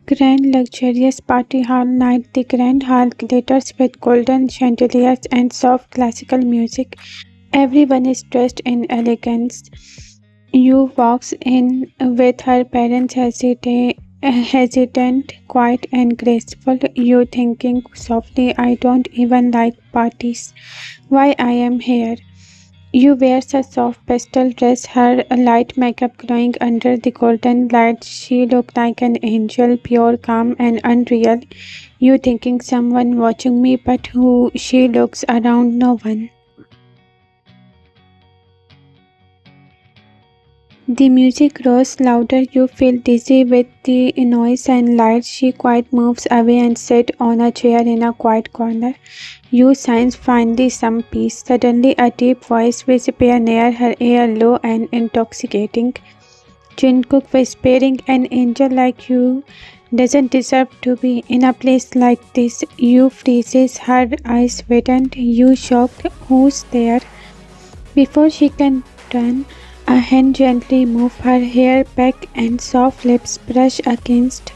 Grand luxurious party hall night. The grand hall glitters with golden chandeliers and soft classical music. Everyone is dressed in elegance. Yu walks in with her parents hesitant, quiet and graceful. You thinking softly, I don't even like parties. Why I am here? You wears a soft pastel dress, her light makeup glowing under the golden light. She looked like an angel, pure, calm, and unreal. You thinking someone watching me, but who? She looks around, no one. The music grows louder. You feel dizzy with the noise and light. She quite moves away and sits on a chair in a quiet corner. You sense finally some peace. Suddenly a deep voice whispers near her ear, low and intoxicating. Jungkook whispering, an angel like you doesn't deserve to be in a place like this. You freezes, her eyes widened. You shocked. Who's there? Before she can turn, a hand gently moves her hair back and soft lips brush against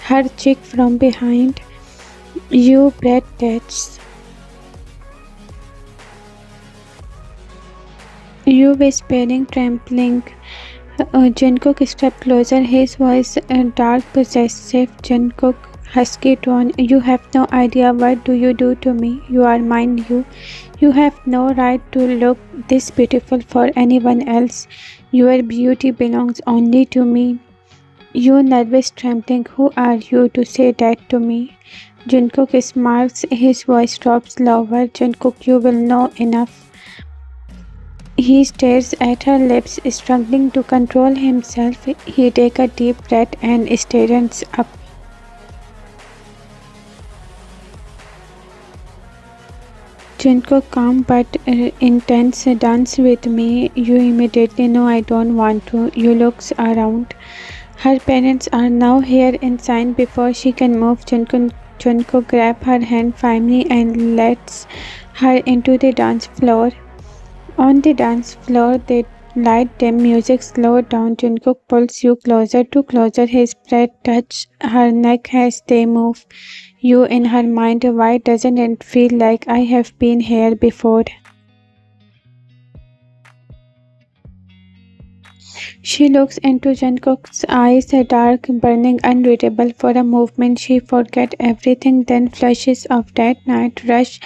her cheek from behind. You breath. You whispering, trembling. Jungkook stepped closer, his voice dark, possessive. Jungkook, husky tone. You have no idea what do you do to me. You are mine. You have no right to look this beautiful for anyone else. Your beauty belongs only to me. You nervous, trembling. Who are you to say that to me? Jungkook smiles, his voice drops lower. Jungkook, you will know enough. He stares at her lips, struggling to control himself. He takes a deep breath and stands up. Jungkook, calm but intense, dance with me. You immediately know I don't want to. You looks around. Her parents are now here inside. Before she can move, Jungkook grabs her hand firmly and lets her into the dance floor. On the dance floor, the light dim, music slowed down. Jungkook pulls you closer. His breath touches her neck as they move. You in her mind, why doesn't it feel like I have been here before? She looks into Jungkook's eyes, dark, burning, unreadable. For a moment, she forgets everything, then flashes of that night rush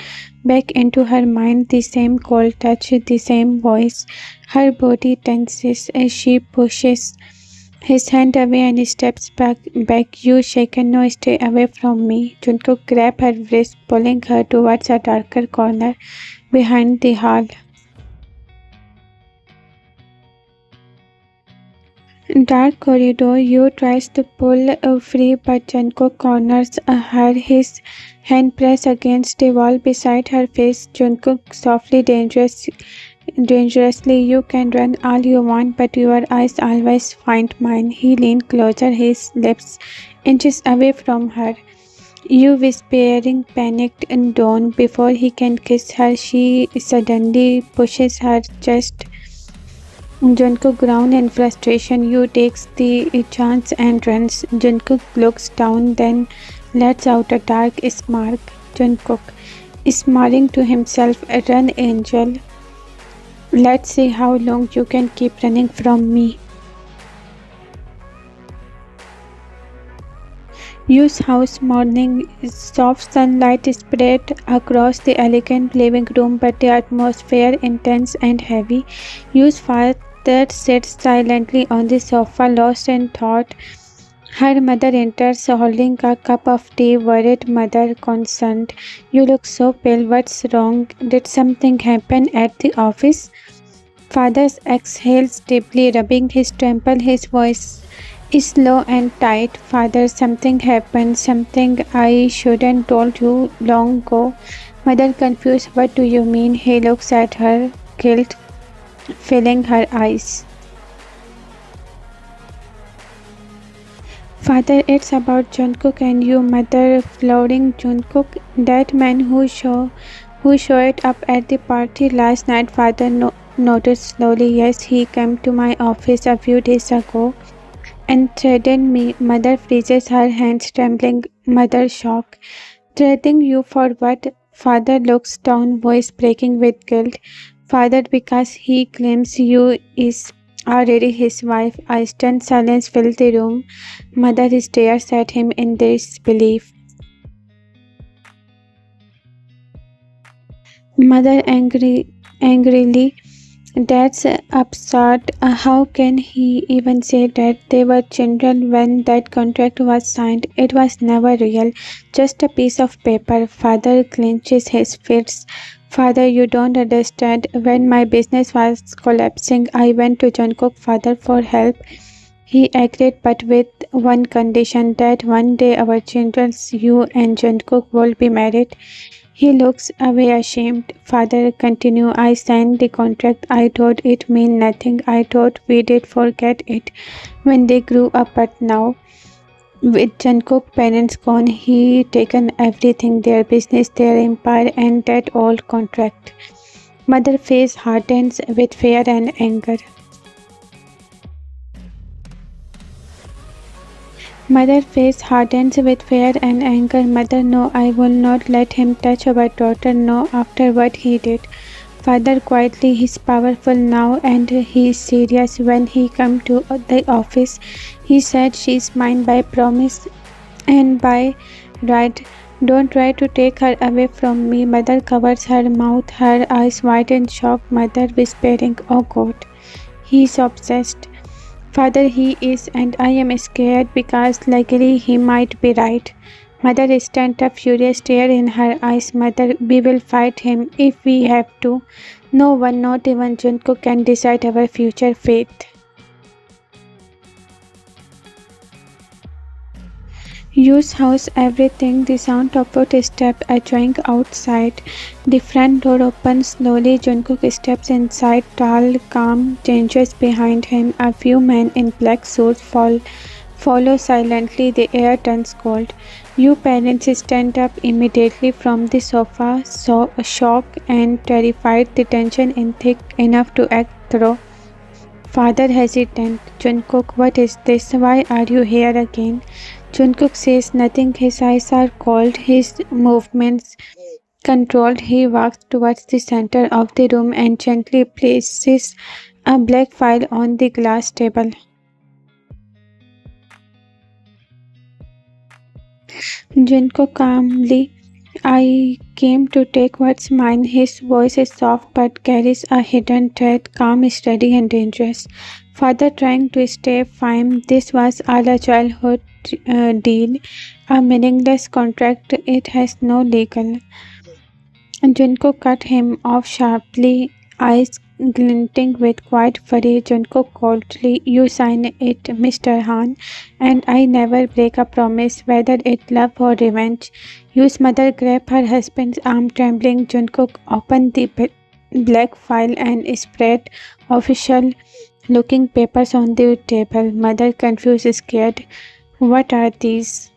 back into her mind. The same cold touch, the same voice. Her body tenses as she pushes his hand away and steps back. You shaken, no, stay away from me. Jungkook grabs her wrist, pulling her towards a darker corner behind the hall. Dark corridor. You tries to pull free, but Jungkook corners her. His hand pressed against the wall beside her face. Jungkook softly, dangerously. You can run all you want, but your eyes always find mine. He leaned closer, his lips inches away from her. You whispering, panicked and dawn. Before he can kiss her, she suddenly pushes her chest. Jungkook ground in frustration. You takes the chance and runs. Jungkook looks down, then lets out a dark smirk. Jungkook, smiling to himself, run angel. Let's see how long you can keep running from me. Use house morning. Soft sunlight spread across the elegant living room, but the atmosphere intense and heavy. Use father sits silently on the sofa, lost in thought. Her mother enters, holding a cup of tea. Worried mother, concerned. You look so pale. What's wrong? Did something happen at the office? Father exhales deeply, rubbing his temple. His voice is low and tight. Father, something happened. Something I shouldn't told you long ago. Mother confused. What do you mean? He looks at her, guilt filling her eyes. Father, it's about Jungkook and you. Mother, flooring. Jungkook, that man who showed up at the party last night. Father noted slowly. Yes, he came to my office a few days ago and threaten me. Mother freezes her hands trembling. Mother shock. Threatening you for what? Father looks down, voice breaking with guilt. Father, because he claims you is already his wife. A stunned silence fills the room. Mother stares at him in disbelief. Mother angrily, that's absurd. How can he even say that they were children when that contract was signed? It was never real, just a piece of paper. Father clenches his fists. Father, you don't understand. When my business was collapsing, I went to Jungkook father for help. He agreed, but with one condition that one day our children, you and Jungkook, will be married. He looks away ashamed. Father, continue. I signed the contract. I thought it meant nothing. I thought we did forget it when they grew up, but now, with Jungkook parents gone, he taken everything, their business, their empire, and that old contract. Mother face hardens with fear and anger. Mother face hardens with fear and anger. Mother, no, I will not let him touch our daughter, no, after what he did. Father quietly, he's powerful now and he is serious. When he come to the office, he said she's mine by promise and by right. Don't try to take her away from me. Mother covers her mouth, her eyes wide in shock. Mother whispering, oh God, he's obsessed. Father, he is, and I am scared because likely he might be right. Mother stands up, furious tear in her eyes. Mother, we will fight him if we have to. No one, not even Jungkook, can decide our future fate. Use house everything. The sound of footsteps echoing outside. The front door opens slowly. Jungkook steps inside. Tall, calm, changes behind him. A few men in black suits follow silently. The air turns cold. You parents stand up immediately from the sofa, shocked and terrified. The tension is thick enough to act through. Father hesitant. Jungkook, what is this? Why are you here again? Jungkook says nothing. His eyes are cold, his movements controlled. He walks towards the center of the room and gently places a black file on the glass table. Jungkook calmly, I came to take what's mine. His voice is soft but carries a hidden threat, calm, steady, and dangerous. Father trying to stay firm. This was all a childhood deal, a meaningless contract. It has no legal. Jungkook cut him off sharply, eyes glinting with quiet fury. Jungkook coldly, you sign it, Mr. Han, and I never break a promise, whether it love or revenge. Yu's mother grabbed her husband's arm, trembling. Jungkook opened the black file and spread official looking papers on the table. Mother confused, scared. What are these?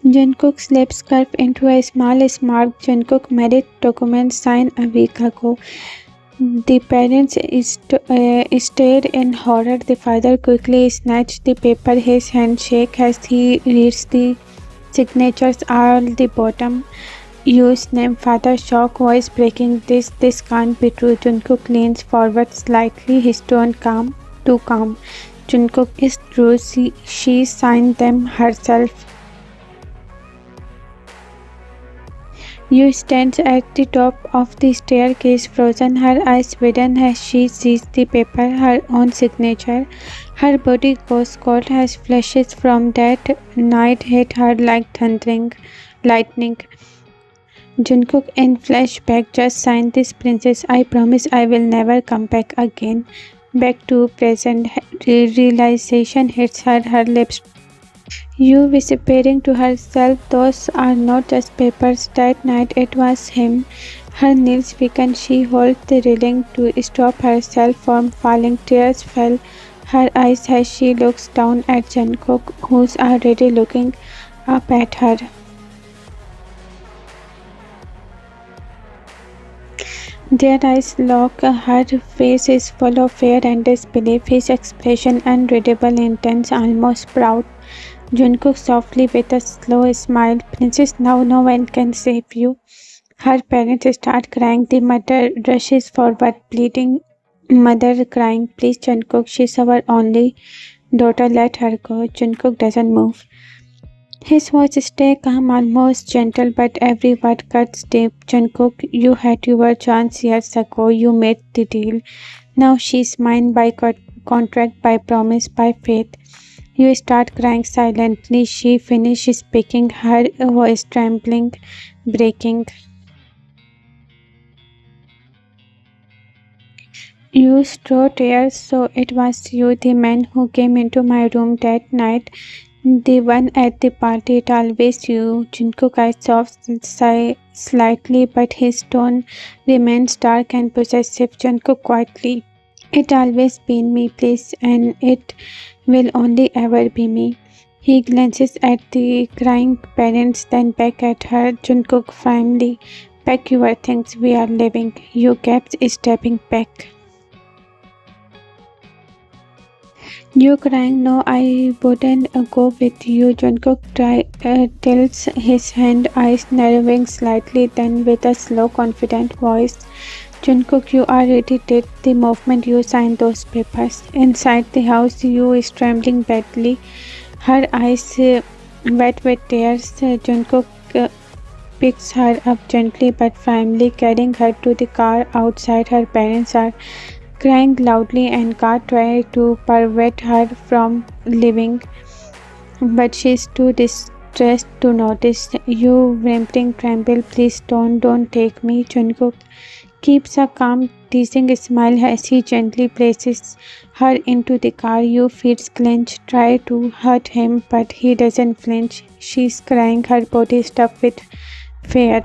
Jungkook's lips curved into a small smirk. Jungkook married documents signed a week ago. The parents stared in horror. The father quickly snatched the paper. His hand shakes as he reads the signatures all the bottom. Yu's name. Father shock, voice breaking. This can't be true. Jungkook leans forward slightly, his tone calm, too calm. Jungkook is true. She signed them herself. Yu stands at the top of the staircase, frozen, her eyes widen as she sees the paper, her own signature. Her body goes cold as flashes from that night hit her like thundering lightning. Jungkook in flashback, just signed this, princess. I promise I will never come back again. Back to present. Realization hits her, her lips. Yu whispering to herself, those are not just papers. That night it was him. Her knees weakened. She held the railing to stop herself from falling. Tears fell her eyes as she looks down at Jungkook, who's already looking up at her. Their eyes lock, her face is full of fear and disbelief, his expression unreadable, intense, almost proud. Jungkook softly with a slow smile, "Princess, now no one can save you." Her parents start crying. The mother rushes forward, pleading, "Mother," crying, "please, Jungkook, she's our only daughter, let her go." Jungkook doesn't move. His voice stays calm, almost gentle, but every word cuts deep. "Jungkook, you had your chance years ago. You made the deal. Now she's mine by contract, by promise, by faith." You start crying silently. She finishes speaking, her voice trembling, breaking. "You throw tears, so it was you, the man who came into my room that night, the one at the party, it always you." Jungkook eyes soft, sigh slightly, but his tone remains dark and possessive. Jungkook quietly, "It always been me, please, and it will only ever be me." He glances at the crying parents, then back at her. Jungkook firmly, "Pack your things, we are leaving." You kept stepping back. "You crying? No, I wouldn't go with you." Jungkook tilts his hand, eyes narrowing slightly, then with a slow, confident voice, "Jungkook, you already did the moment you signed those papers." Inside the house, you is trembling badly, her eyes wet with tears. Jungkook picks her up gently but firmly, carrying her to the car. Outside, her parents are crying loudly and can't try to prevent her from leaving, but she's too distressed to notice. You whimpering tremble, "Please don't take me." Jungkook keeps a calm, teasing smile as he gently places her into the car. You feet clench, try to hurt him, but he doesn't flinch. She's crying, her body stuffed with fear.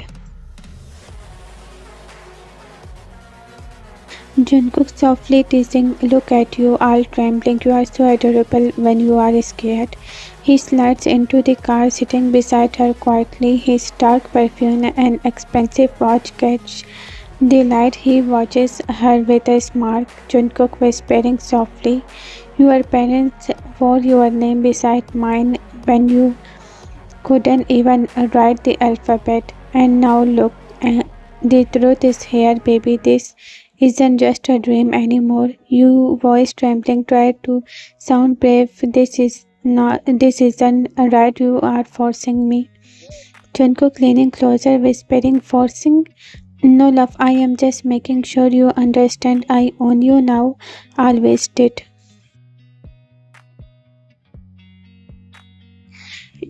Jungkook softly teasing, "Look at you, all trembling. You are so adorable when you are scared." He slides into the car, sitting beside her quietly. His dark perfume and expensive watch catch the light. He watches her with a smirk. Jungkook whispering softly, "Your parents wore your name beside mine when you couldn't even write the alphabet. And now look, the truth is here, baby. This isn't just a dream anymore." You voice trembling, try to sound brave. This isn't right. You are forcing me." Jungkook leaning closer, whispering, "Forcing? No, love, I am just making sure you understand. I own you now. Always did."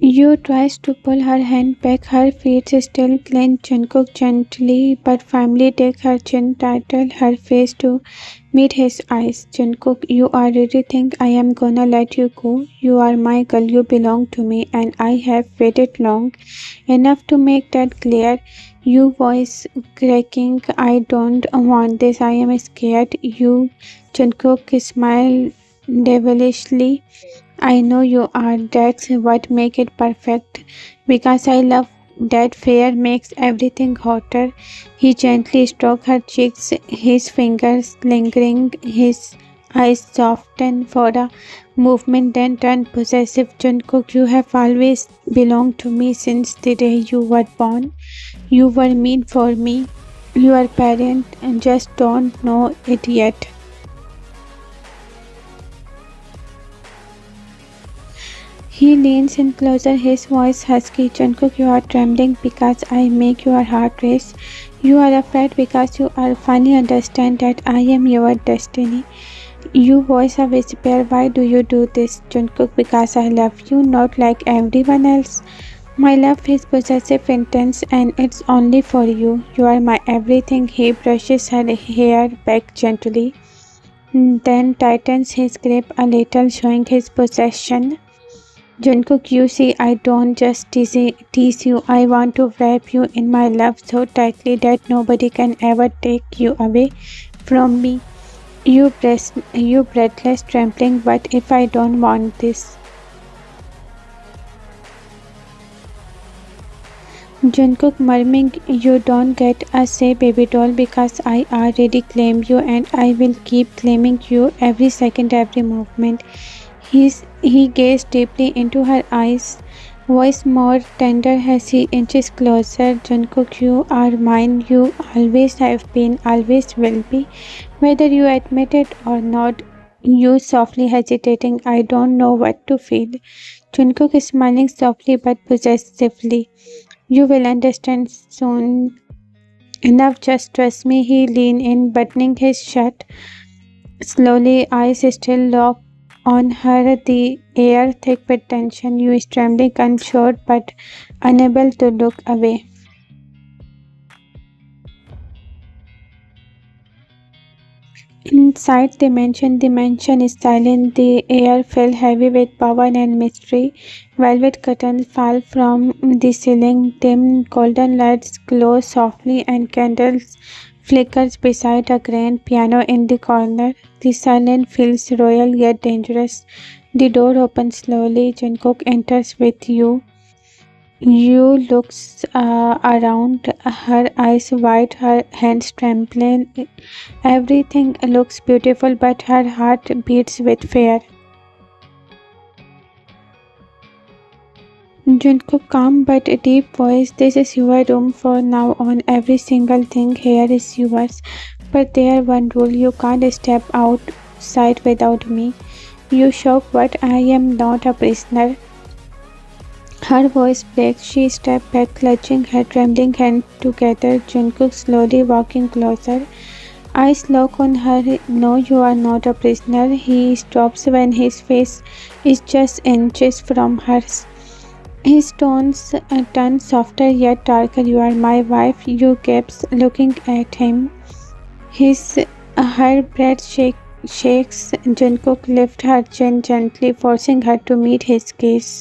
You tries to pull her hand back, her feet still clench. Jungkook gently but firmly takes her chin, title her face to meet his eyes. "Jungkook, you already think I am gonna let you go? You are my girl, you belong to me, and I have waited long enough to make that clear." You voice cracking, "I don't want this, I am scared." You Jungkook smile devilishly, "I know you are. That's what make it perfect. Because I love that fear makes everything hotter." He gently strokes her cheeks, his fingers lingering, his eyes soften for a movement, then turn possessive. "Jungkook, you have always belonged to me since the day you were born. You were meant for me. Your parent just don't know it yet." He leans in closer, his voice husky. "Jungkook, you are trembling because I make your heart race. You are afraid because you are finally understand that I am your destiny." You voice a whisper, "Why do you do this?" Jungkook, "Because I love you, not like everyone else. My love is possessive, intense, and it's only for you. You are my everything." He brushes her hair back gently, then tightens his grip a little, showing his possession. "Jungkook, you see, I don't just tease you. I want to wrap you in my love so tightly that nobody can ever take you away from me." You breathless, trembling, "What if I don't want this?" Jungkook murmuring, "You don't get a say, baby doll, because I already claim you and I will keep claiming you every second, every movement." He gazed deeply into her eyes, voice more tender as he inches closer. "Jungkook, you are mine. You always have been, always will be, whether you admit it or not." You softly hesitating. "I don't know what to feel." Jungkook is smiling softly but possessively. "You will understand soon enough, just trust me." He leaned in, buttoning his shirt slowly, eyes still locked on her, the air thick with tension. You is trembling, unsure but unable to look away. Inside the mansion is silent. The air felt heavy with power and mystery. Velvet curtains fall from the ceiling. Dim golden lights glow softly, and candles flickers beside a grand piano in the corner. The silence feels royal yet dangerous. The door opens slowly. Jungkook enters with you. You looks around, her eyes wide, her hands trembling. Everything looks beautiful, but her heart beats with fear. Jungkook calm but a deep voice, "This is your room for now on. Every single thing here is yours. But there one rule, you can't step outside without me." You shock, "What? I am not a prisoner." Her voice breaks. She stepped back, clutching her trembling hands together. Jungkook slowly walking closer. Eyes lock on her. "No, you are not a prisoner." He stops when his face is just inches from hers. His tones turn softer yet darker. "You are my wife," you gaps, looking at him. Her breath shakes. Jungkook lifts her chin gently, forcing her to meet his gaze.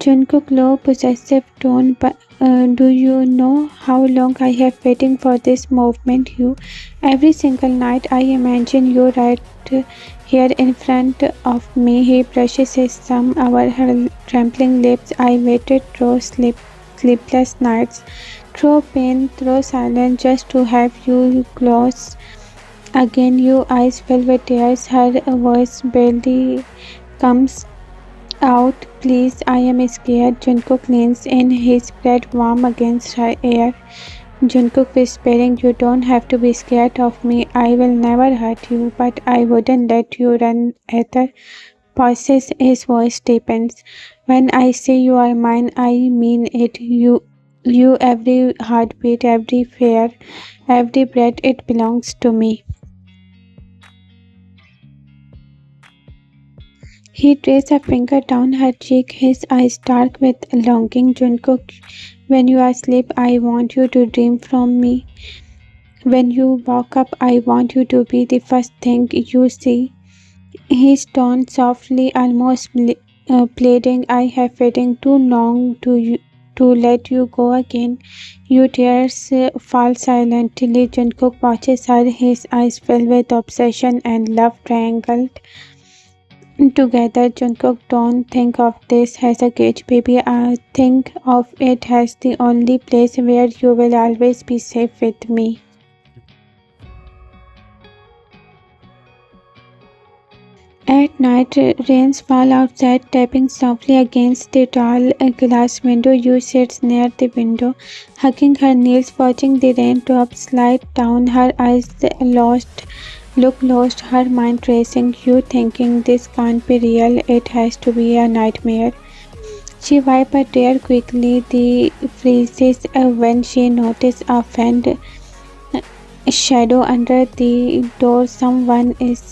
Jungkook low, possessive tone, "Do you know how long I have waiting for this moment? You, every single night I imagine you right here in front of me." He brushes his thumb over her trembling lips. "I waited through sleepless nights, through pain, through silence, just to have you close again." Your eyes fill with tears. Her voice barely comes out. "Please, I am scared." Jungkook leans in, his breath warm against her ear. Jungkook whispering, "You don't have to be scared of me. I will never hurt you, but I wouldn't let you run either." Pauses, his voice deepens. "When I say you are mine, I mean it. You, every heartbeat, every fear, every breath, it belongs to me." He traced a finger down her cheek, his eyes dark with longing. "Jungkook, when you are asleep, I want you to dream from me. When you wake up, I want you to be the first thing you see." His tone softly, almost pleading, "I have waited too long to let you go again." Your tears fall silently. Jungkook watches her, his eyes filled with obsession and love triangled together. Jungkook, don't think of this as a cage, baby. I think of it as the only place where you will always be safe with me. At night, rains fall outside, tapping softly against the tall glass window. You sits near the window, hugging her knees, watching the raindrops slide down. Her eyes lost, her mind racing. You thinking, "This can't be real. It has to be a nightmare." She wiped her tear quickly. The freezes when she noticed a faint shadow under the door. Someone is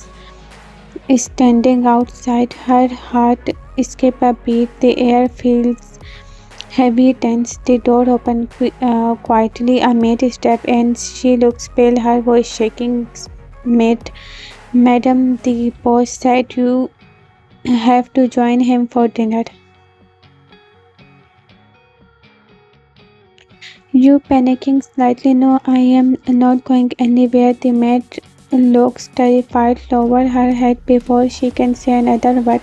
standing outside. Her heart skips a beat. The air feels heavy, tense. The door opened quietly. A maid stepped in. She looks pale, her voice shaking. "Maid, Madam, the boss said you have to join him for dinner." You panicking slightly. "No, I am not going anywhere." The maid looks terrified, lower her head before she can say another word.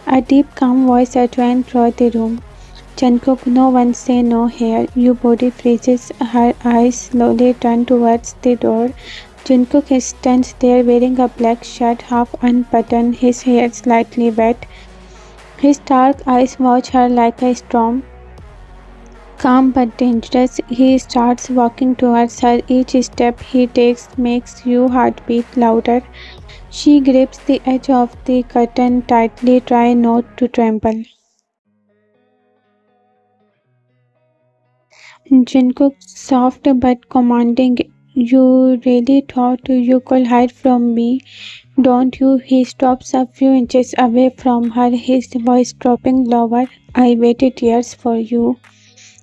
A deep, calm voice echoing through the room. Jungkook, no one say no here. Your body freezes, her eyes slowly turn towards the door. Jungkook stands there wearing a black shirt, half unbuttoned, his hair slightly wet. His dark eyes watch her like a storm. Calm but dangerous, he starts walking towards her. Each step he takes makes your heartbeat louder. She grips the edge of the curtain tightly, try not to tremble. Jungkook, soft but commanding, you really thought you could hide from me, don't you? He stops a few inches away from her, his voice dropping lower. I waited years for you.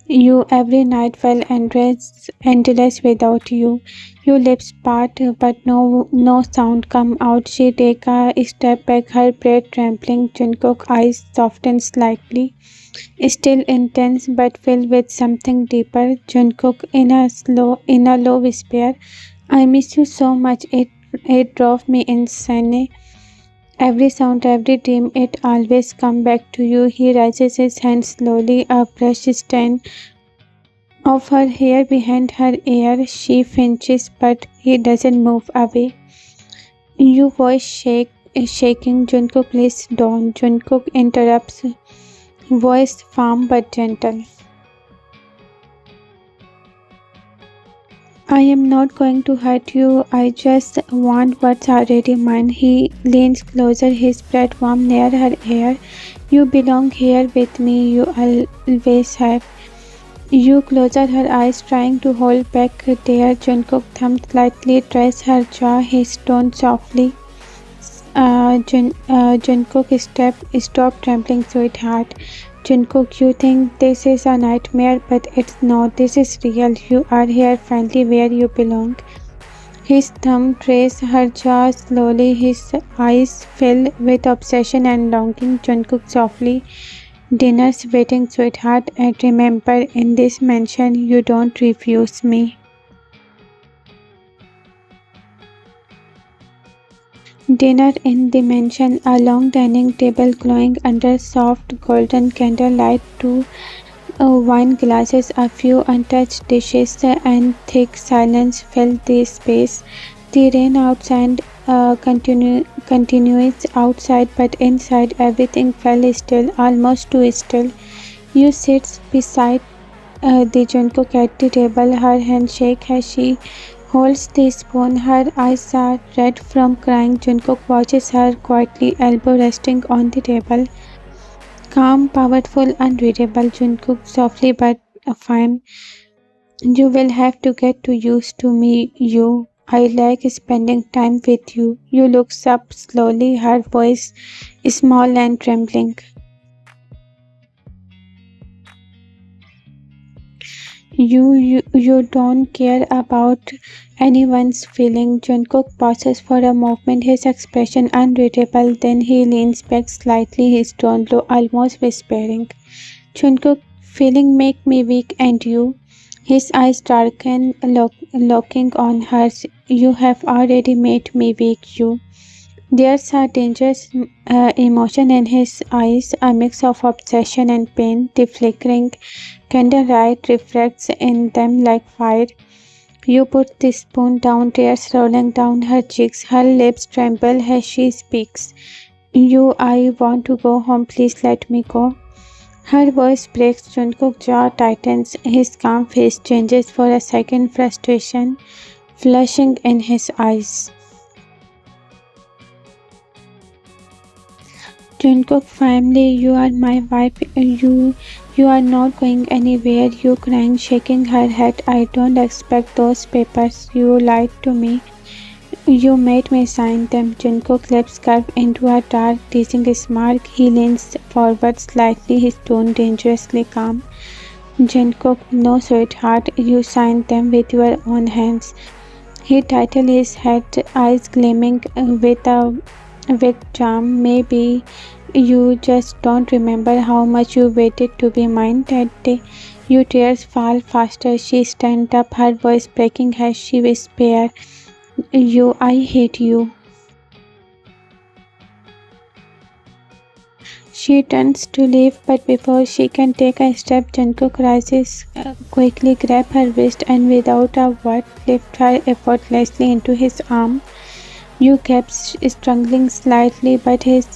You every night felt endless without you. Your lips part, but no sound come out. She take a step back, her breath trembling. Jungkook's eyes soften slightly, still intense but filled with something deeper. Jungkook in a low whisper, I miss you so much. It drove me insane. Every sound, every dream, it always come back to you. He raises his hand slowly, a brush strand of her hair behind her ear. She flinches, but he doesn't move away. Your voice is shaking. Jungkook, please don't. Jungkook interrupts, voice firm but gentle. I am not going to hurt you. I just want what's already mine. He leans closer, his breath warm near her ear. You belong here with me. You always have. You closer, her eyes trying to hold back tear. Jungkook thumb slightly traces her jaw, his tone softly. Jungkook stop trembling, sweetheart. Jungkook, you think this is a nightmare, but it's not. This is real. You are here finally where you belong. His thumb traces her jaw slowly, his eyes fill with obsession and longing. Jungkook softly, dinner's waiting, sweetheart, and remember, in this mansion, you don't refuse me. Dinner in the mansion, a long dining table glowing under soft golden candlelight, two wine glasses, a few untouched dishes, and thick silence filled the space. The rain outside continues outside, but inside everything fell still, almost too still. You sit beside the Jungkook at the table, her hand shake as she holds the spoon. Her eyes are red from crying. Jungkook watches her quietly, elbow resting on the table. Calm, powerful, unreadable. Jungkook softly but firm. You will have to get too used to me, you. I like spending time with you. You looks up slowly, her voice small and trembling. You don't care about anyone's feeling. Jungkook pauses for a moment, his expression unreadable. Then he leans back slightly, his tone low, almost whispering. Jungkook, feeling make me weak, and you? His eyes darken, locking on hers. You have already made me weak, you. There's a dangerous emotion in his eyes, a mix of obsession and pain. The flickering candlelight reflects in them like fire. You put the spoon down, tears rolling down her cheeks. Her lips tremble as she speaks. I want to go home. Please let me go. Her voice breaks. Jungkook's jaw tightens. His calm face changes for a second, frustration flushing in his eyes. Jungkook, family, you are my wife. You are not going anywhere. You crying, shaking her head. I don't expect those papers. You lied to me. You made me sign them. Jungkook's lips curve into a dark, teasing smile. He leans forward slightly, his tone dangerously calm. Jungkook, no, sweetheart. You signed them with your own hands. He titled his head, eyes gleaming with a weak charm. Maybe you just don't remember how much you waited to be mine that day. Your tears fall faster. She stands up, her voice breaking as she whispers, I hate you. She turns to leave, but before she can take a step, Jungkook rises, quickly grabs her wrist, and without a word, lifts her effortlessly into his arm. Yu keeps struggling slightly, but his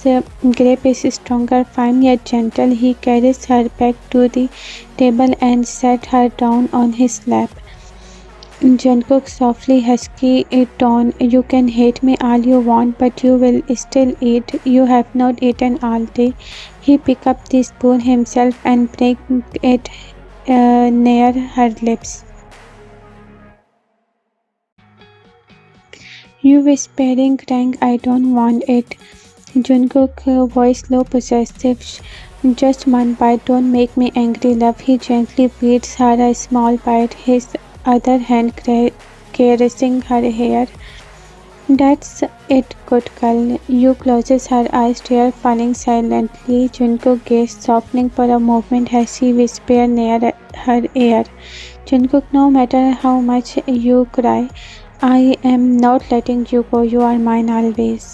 grip is stronger, firm yet gentle. He carries her back to the table and sets her down on his lap. Jungkook's softly husky tone, "You can hate me all you want, but you will still eat. You have not eaten all day." He picks up the spoon himself and brings it near her lips. You whispering, crying, "I don't want it." Jungkook's voice low, possessive. "Just one bite, don't make me angry, love." He gently feeds her a small bite, his other hand caressing her hair. "That's it, good girl." Yu closes her eyes, tears falling silently. Jungkook gaze softening for a moment as he whispers near her ear. "Jungkook, no matter how much you cry, I am not letting you go. You are mine always."